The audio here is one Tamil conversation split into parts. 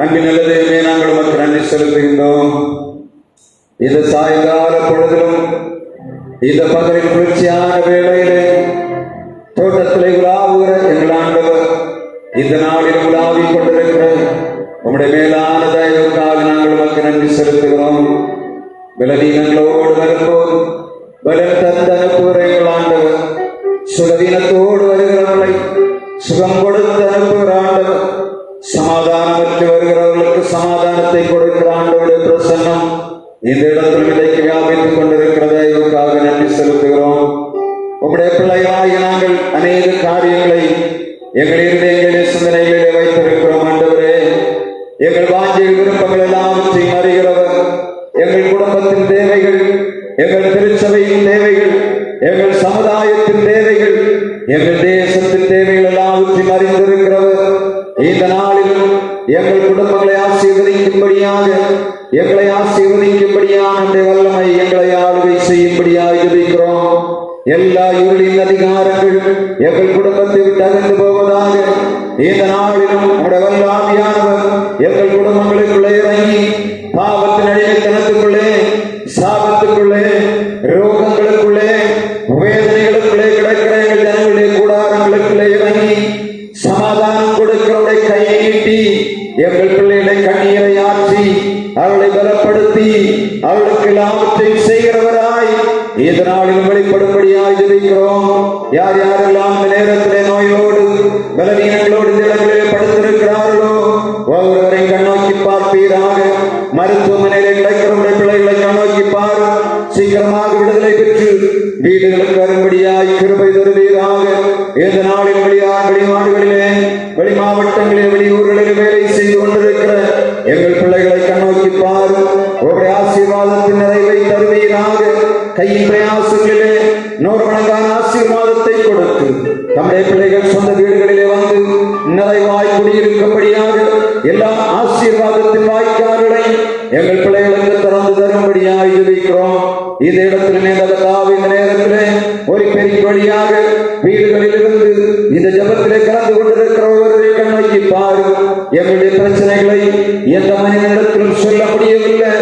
அன்பின் நல்ல தெய்வமே, நாங்கள் உமக்கு நன்றி செலுத்துகின்றோம். இந்த சாயங்கால பொழுதிலும் இந்த பகலின் குளிர்ச்சியான வேளையிலே தோட்டத்திலே உலாவுகிற எங்கள் ஆண்டவர் இந்த நாளில் உலாவிக் கொண்டிருக்கிற உம்முடைய மேலான தயவுக்காக நாங்கள் உமக்கு நன்றி செலுத்துகிறோம். பலவீனங்களோடு வரும்போது பலம் தந்து அனுப்புகிற எங்கள் ஆண்டவர், சுகவீனத்தோடு வருகிறவர்களை சுகம் கொடுத்து அனுப்புகிற ஆண்டவர், சமாதானமற்று வருகிறவர்களுக்கு சமாதானத்தை கொடுக்கிற ஆண்டவருடைய பிரசன்னம் இந்த இடத்தில் இன்றைக்கு வியாபித்துக் கொண்டிருக்கிறத இவருக்காக நன்றி செலுத்துகிறோம். உங்களுடைய பிள்ளைகளாகிய நாங்கள் அநேக காரியங்களை எங்கள் இருதயங்களிலே சிந்தனைகளிலே வைத்திருக்கிறோம். ஆண்டவரே, எங்கள் வாஞ்சைகள் விருப்பங்கள் எல்லாவற்றையும் அறிகிறவர். எங்கள் குடும்பத்தின் தேவைகள், எங்கள் திருச்சபையின் தேவைகள், எங்கள் சமுதாயத்தின் தேவைகள், எங்கள் தேசத்தின் தேவைகள் எல்லாவற்றையும் அறிந்திருக்கிறவர். இந்த நாளிலும் எங்கள் குடும்பங்களை ஆசீர்வதிக்கும்படியாக, எங்களை ஆசீர்வதிக்கும்படியான வல்லமை எங்களை ஆளுகை செய்யும்படியாக ஜெபிக்கிறோம். எல்லா இருளின் அதிகாரங்கள் எங்கள் குடும்பத்தை விட்டு அகன்று போவதாக இந்த நாளிலும் உடைய வல்லாவியானவர் எங்கள் குடும்பங்களுக்குள்ளே இறங்கி பாவத்தின் அடிமைத்தனத்துக்குள்ளே, சாபத்துக்குள்ளே, ரோகங்களுக்குள்ளே, வேதனைகளுக்குள்ளே கிடக்கிற எங்கள் ஜனங்களுடைய கூடாரங்களுக்குள்ளே இறங்கி சமாதானம் கொடுக்கிறவருடைய கையை நீட்டி எங்கள் பிள்ளைகளை கண்ணீரை ஆற்றி அவளை பலப்படுத்தி அவளுக்கு எல்லாவற்றையும் செய்கிறவராய் இந்த நாளில் வெளிப்படும்படியாய் ஜெபிக்கிறோம். யார் யாரெல்லாம் இந்த நேரத்திலே நோயோடு பலவீனங்களோடு இந்த இடங்களிலே படுத்திருக்கிறார்களோ ஒவ்வொருவரை கண்ணோக்கி பார்ப்பீராக. மருத்துவமனையில் கிடைக்கிறவருடைய பிள்ளைகளை கண்ணோக்கி பார். சீக்கிரமாக விடுதலை பெற்று வீடுகளுக்கு வரும்படியாய் கிருபை தருவீராக. இந்த நாளில் வெளிநாடுகளிலே, வெளி மாவட்டங்களிலே, வெளியூர்களிலே வேலை செய்து கொண்டிருக்கிற எங்கள் பிள்ளைகளை கண்ணோக்கி பார். ஒரு ஆசீர்வாதத்தின் நிறைவை தருவீராக. கையின் பிரயாசங்களிலே 100 மடங்கான ஆசீர்வாதத்தை கொடுத்து நம்முடைய பிள்ளைகள் சொந்த வீடுகளிலே வந்து நிறைவாய் குடியிருக்கும்படியாக எல்லா ஆசீர்வாதத்தின் வாய்க்கால்களை எங்கள் பிள்ளைகளுக்கு திறந்து தரும்படியாக ஜெபிக்கிறோம். இந்த இடத்திலே இந்த நேரத்திலே ஒரு பெரிய வழியாக வீடுகளில் இருந்து இந்த ஜபத்திலே கலந்து கொண்டிருக்கிற ஒருவரை கண்ணோக்கி பாரு. எங்களுடைய பிரச்சனைகளை எந்த மனிதனிடத்திலும் சொல்ல முடியவில்லை.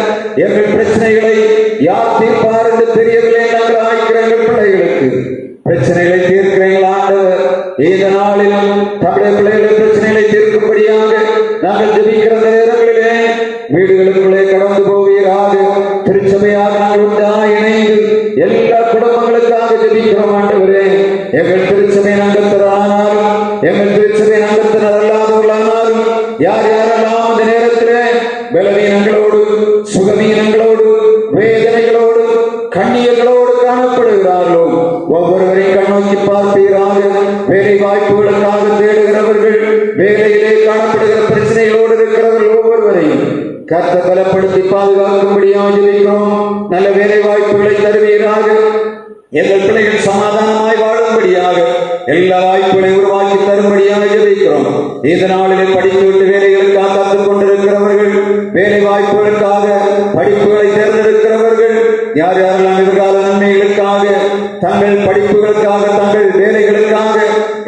எங்கள் பிரச்சனைகளை யார் தீர்ப்பார் என்று தெரியவில்லை. நாங்கள் ஆய்க்கிற எங்கள் பிள்ளைகளுக்கு பிரச்சனைகளை தீர்க்கிறீர்கள் ஆண்டவர். இந்த நாளிலும் நம்முடைய பிள்ளைகளின் பிரச்சனைகளை தீர்க்கும்படியாக நாங்கள் ஜெபிக்கிற நேரங்களிலே வீடுகளுக்குள்ளே கடந்து போவீராக. திருச்சபையாக நாங்கள் ஒன்றாக இணைந்து எல்லா குடும்பங்களுக்காக ஜெபிக்கிறோம் ஆண்டவரே. எங்கள் திருச்சபை அங்கத்தினரானாலும், எங்கள் திருச்சபை அங்கத்தினர் அல்லாதவர்களானாலும், யார் யாரெல்லாம் இந்த நேரத்திலே பலவீனங்களோடு, சுகவீனங்களோடு, வேதனைகளோடு, கண்ணீர்களோடு காணப்படுகிறார்களோ ஒவ்வொருவரையும் கண்ணோக்கி பார்ப்பீராக. வேலை வாய்ப்புகளுக்காக தேடுகிறவர்கள், வேலையிலே காணப்படுகிற பிரச்சனைகளோடு இருக்கிறவர்கள் ஒவ்வொருவரையும் கர்த்தர் பலப்படுத்தி பாதுகாக்கும்படியாக ஜெபிக்கிறோம். நல்ல வேலை வாய்ப்புகளை தருவீராக. எங்கள் பிள்ளைகள் சமாதானமாய் வாழும்படியாக எல்லா வாய்ப்புகளை உருவாக்கி தரும்படியாக ஜெபிக்கிறோம். இந்த நாளிலே படித்துவிட்டு வேலைகளுக்காக காத்துக் கொண்டிருக்கிறவர்கள், வேலை வாய்ப்புகளுக்காக படிப்புகளை தேர்ந்தெடுக்கிறவர்கள், யார் யாரெல்லாம் எதிர்கால நன்மைகளுக்காக, தங்கள் படிப்புகளுக்காக, தங்கள் வேலைகளுக்காக,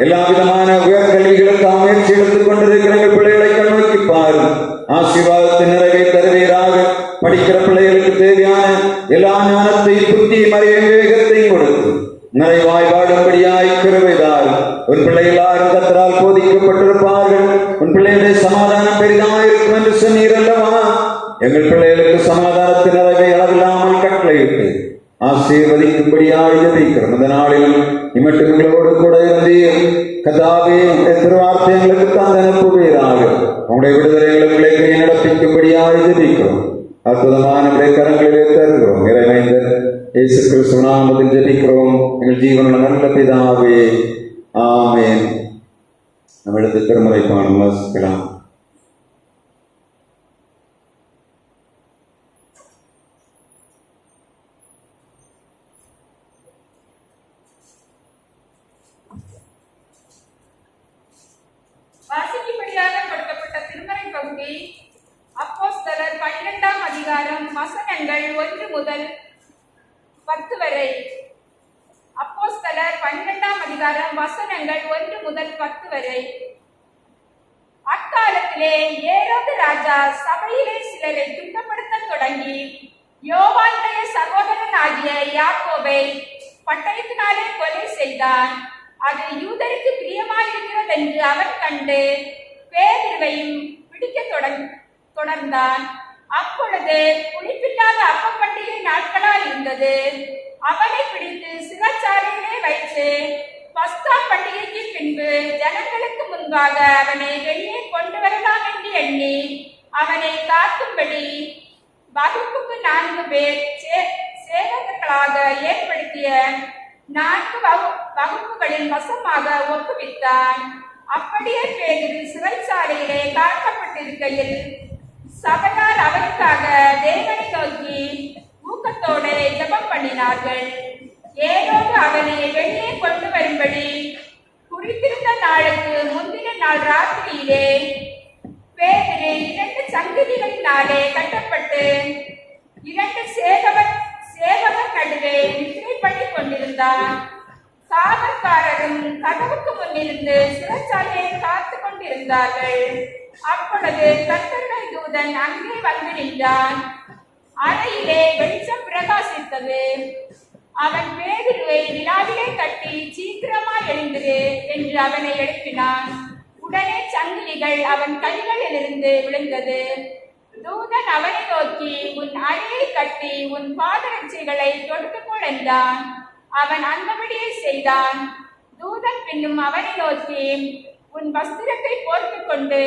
எல்லா விதமான உயர்கல்விகளுக்காக முயற்சி எடுத்துக் கொண்டிருக்கிற எங்கள் பிள்ளைகளை கண்ணோக்கி பாரு. ஆசீர்வாதத்தின் நிறைவை தருவீராக. படிக்கிற பிள்ளைகளுக்கு தேவையான எல்லா ஞானத்தையும், புத்தியும், அறிவையும், விவேகத்தையும் கொடுத்து நிறைவாய் வாழும்படியாய் கிருபைதார். உன் பிள்ளை எல்லாரும் கர்த்தரால் போதிக்கப்பட்டிருப்பார்கள். உன் பிள்ளைகளுடைய சமாதானம் பெரிதாயிருக்கும் என்று சொன்னீர் அல்லவா? எங்கள் பிள்ளைகளுக்கு சமாதானத்தின் நிறைவை அளவில்லாமல் கட்டளையிட்டு ஆசீர்வதிக்கும்படியாய் ஜெபிக்கிறோம். இந்த நாளிலும் இமட்டுகளோடு கூட இருந்தீர் கர்த்தாவே. திருவார்த்தை எங்களுக்கு தந்து அனுப்புவீராக. உங்களுடைய விடுதலைகளுக்குள்ளே கை நடப்பிக்கும்படியாய் ஜெபிக்கிறோம். அற்புதமான கரங்களிலே தருகிறோம். இறைமைந்தர் இயேசு கிறிஸ்து நாமத்தில் ஜெபிக்கிறோம் எங்கள் ஜீவனுள்ள நல்ல பிதாவே, ஆமென். நம்மிடத்தில் திருமுறை பாடம் வாசிக்கலாம். வாசிக்கும்படியாக கொடுக்கப்பட்ட திருமறை பகுதி அப்போஸ்தலர் 12ஆம் அதிகாரம் வசனங்கள் 1 முதல் 10 வரை. அப்போஸ்தலர் 12ஆம் அதிகாரம் வசனங்கள் 1 முதல் 10 வரை. அக்காலத்திலே ஏரோது ஏரோது ராஜா சபையிலே சிலரை துன்பப்படுத்த தொடங்கி யோவானுடைய சகோதரன் ஆகிய யாக்கோபை பட்டயத்தினாலே கொலை செய்தான். அது யூதருக்கு பிரியமாயிருக்கிறது என்று அவன் கண்டு பேதுருவையும் பிடிக்க தொடர்ந்தான். அப்பொழுது புளிப்பில்லாத அப்ப பண்டிகை நாட்களால் இருந்தது. அவனை பிடித்து சிறைச்சாலையிலே வைத்து பஸ்கா பண்டிகைக்கு பின்பு ஜனங்களுக்கு முன்பாக அவனை வெளியே கொண்டு வரலாம் என்று எண்ணி அவனை காக்கும்படி வகுப்புக்கு 4 பேர் சேவகர்களாக ஏற்படுத்திய 4 வகுப்புகளின் வசமாக ஒப்புவித்தான். அப்படியே பேதுரு சிறைச்சாலையிலே காக்கப்பட்டிருக்கையில் சபையார் அவனுக்காக தேவனை நோக்கி ஊக்கத்தோட ஜெபம் பண்ணினார்கள். ஏரோது அவனை வெளியே கொண்டு வரும்படி குறித்திருந்த நாளுக்கு முந்தின நாள் ராத்திரியிலே பேதுரு 2 சங்கிலிகளினாலே கட்டப்பட்டு 2 சேவகர் நடுவே நித்திரை பண்ணி கொண்டிருந்தான். காவல்காரரும் கதவுக்கு முன்னிருந்து சிறைச்சாலையை காத்து கொண்டிருந்தார்கள். அப்பொழுது கர்த்தருடைய தூதன் அங்கே வந்து நின்றான். அறையிலே வெளிச்சம் பிரகாசித்தது. அவன் பேதுருவை விழாவிலே கட்டி சீக்கிரமாய் எழுந்திரு என்று அவனை எழுப்பினான். உடனே சங்கிலிகள் அவன் கைகளிலிருந்து விழுந்தது. தூதன் அவனை நோக்கி, உன் அறையை கட்டி உன் பாதரட்சைகளை தொடுத்துக்கொள் என்றான். அவன் அந்தபடியே செய்தான். தூதன் பின்னும் அவனை நோக்கி, உன் வஸ்திரத்தை போர்த்துக் கொண்டு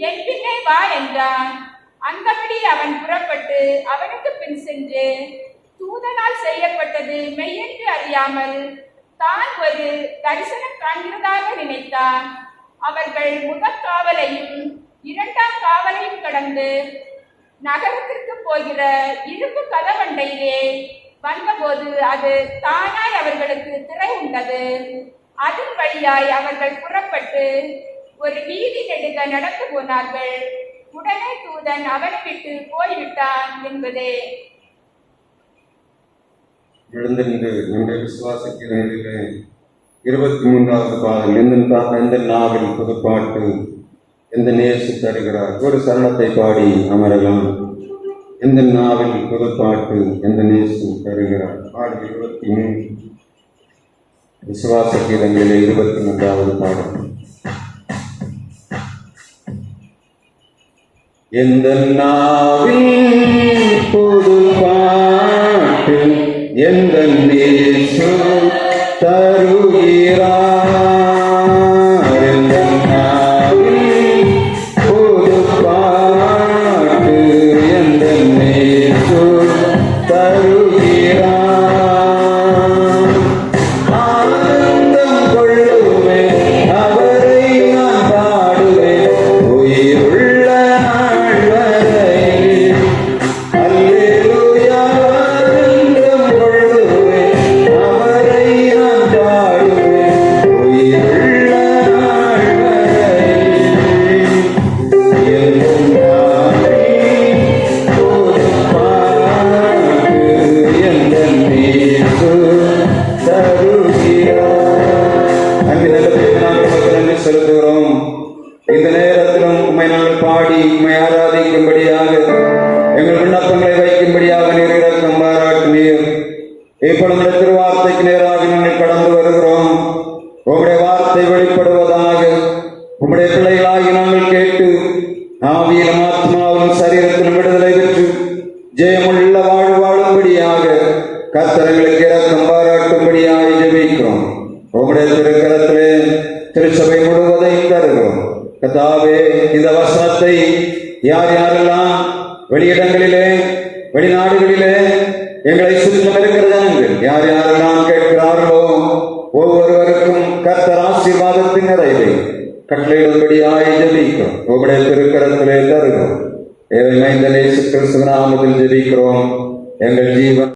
என் பின்னே வா என்றான். அந்தபடி அவன் புறப்பட்டு அவனுக்கு பின் சென்று தூதனால் செய்யப்பட்டது மெய்யென்று அறியாமல் தான் ஒரு தரிசனம் காண்கிறதாக நினைத்தான். அவர்கள் முதற் காவலையும் 2ஆம் காவலையும் கடந்து நகரத்திற்கு போகிற இரும்பு கதவண்டையிலே வந்தபோது அது தானாய் அவர்களுக்கு திரை உண்டது. அதன் வழியாய் அவர்கள் புறப்பட்டு ஒரு வீதி நெடுக நடந்து போனார்கள். உடனே தூதன் அவனை விட்டு போய்விட்டான் என்பதே. எழுந்து நம்முடைய விசுவாசிக்கிற 23வது பாதம். எந்த நாவில் புதுப்பாட்டு எந்த நேசு தருகிறார். ஒரு சரணத்தை பாடி அமரலாம். எந்த நாவில் புதுப்பாட்டு எந்த நேசு தருகிறார். பாடல் 23 விசுவாச கீதங்களிலே 23வது பாடல். எந்த நாவில் புதுப்பாட்டு எந்த நேசு தருகிறார். எந்த நாவில் புதுப்பாட்டு எந்த நேசு தருகிறார். ஆனந்தம் கொள்ளுவேன் அவரை நான் பாடுவேன் உயிருள்ள நாள் வரை. அல்லேலூயா ஆனந்தம் கொள்ளுவேன் அவரை நான் பாடுவேன் உயிருள்ள நாள் வரை. எந்த நாவில் புதுப்பாட்டு எந்த நேசு தருகிறார். அன்பின் நல்ல பிதாவே, உமக்கு நன்றி செலுத்துகிறோம். இந்த நேரத்திலும் உம்மை நாங்கள் பாடி உம்மை ஆராதிக்கும்படியாக எங்கள் விண்ணப்பங்களை வைக்கும்படியாக நீர் இரக்கம் பாராட்டினீர். இப்பொழுது திருவார்த்தைக்கு நேராக நாங்கள் கடந்து வருகிறோம். உம்முடைய வார்த்தை வெளிப்படுவதாக உம்முடைய பிள்ளைகளாகி நாங்கள் கேட்டு ஆவியிலும் ஆத்மாவிலும் சரீரத்திலும் விடுதலை பெற்று ஜெயமுள்ள வாழ்வு வாழும்படியாக கர்த்தர்களுக்கு இரக்கம் பாராட்டும்படியாக ஜெபிக்கிறோம். உம்முடைய திருக்கரத்திலே திருச்சபை முழுவதையும் தருகிறோம். கர்த்தாவே, இந்த வசனத்தை யார் யாரெல்லாம் வெளியிடங்களிலே வெளிநாடுகளிலே எங்களை சுற்றும் இருக்கிற ஜனங்கள் யார் யாரெல்லாம் கேட்கிறார்களோ ஒவ்வொருவருக்கும் கர்த்தர் ஆசீர்வாதத்தின் நிறைவை கட்டளையிடும்படியாக ஜெபிக்கிறோம். உம்முடைய திருக்கரத்திலே தருகிறோம். ஏழை மைந்தலே கிறிஸ்துவின் நாமத்தில் ஜெபிக்கிறோம். எங்கள் ஜீவன்